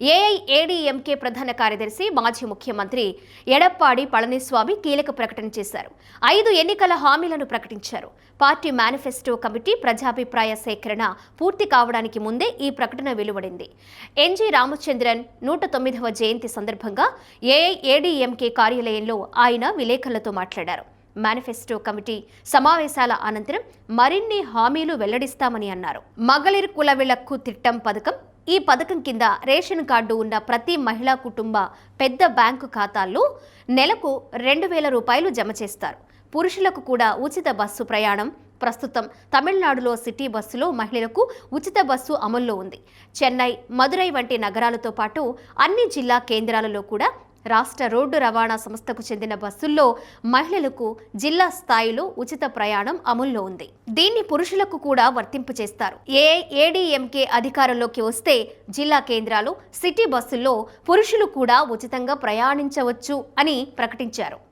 AIADMK ప్రధాన కార్యదర్శి మాజీ ముఖ్యమంత్రి ఎడప్పాడి పళనిస్వామి కీలక ప్రకటన చేశారు. 5 ఎన్నికల హామీలను ప్రకటించారు. పార్టీ మేనిఫెస్టో కమిటీ ప్రజాభిప్రాయ సేకరణ పూర్తి కావడానికి ముందే ఈ ప్రకటన వెలువడింది. ఎన్జీ రామచంద్రన్ 109వ జయంతి సందర్భంగా ఏఐఏడీఎంకే కార్యాలయంలో ఆయన విలేకరులతో మాట్లాడారు. మేనిఫెస్టో కమిటీ సమావేశాల అనంతరం మరిన్ని హామీలు వెల్లడిస్తామని అన్నారు. మகளிర్ కుల విలక్కు తిట్టం పథకం. ఈ పథకం కింద రేషన్ కార్డు ఉన్న ప్రతి మహిళా కుటుంబ పెద్ద బ్యాంకు ఖాతాల్లో నెలకు 2,000 రూపాయలు జమ చేస్తారు. పురుషులకు కూడా ఉచిత బస్సు ప్రయాణం. ప్రస్తుతం తమిళనాడులో సిటీ బస్సులో మహిళలకు ఉచిత బస్సు అమల్లో ఉంది. చెన్నై, మదురై వంటి నగరాలతో పాటు అన్ని జిల్లా కేంద్రాలలో కూడా రాష్ట్ర రోడ్డు రవాణా సంస్థకు చెందిన బస్సుల్లో మహిళలకు జిల్లా స్థాయిలో ఉచిత ప్రయాణం అమల్లో ఉంది. దీన్ని పురుషులకు కూడా వర్తింపు చేస్తారు. ఏఐఏడీఎంకే అధికారంలోకి వస్తే జిల్లా కేంద్రాలు, సిటీ బస్సుల్లో పురుషులు కూడా ఉచితంగా ప్రయాణించవచ్చు అని ప్రకటించారు.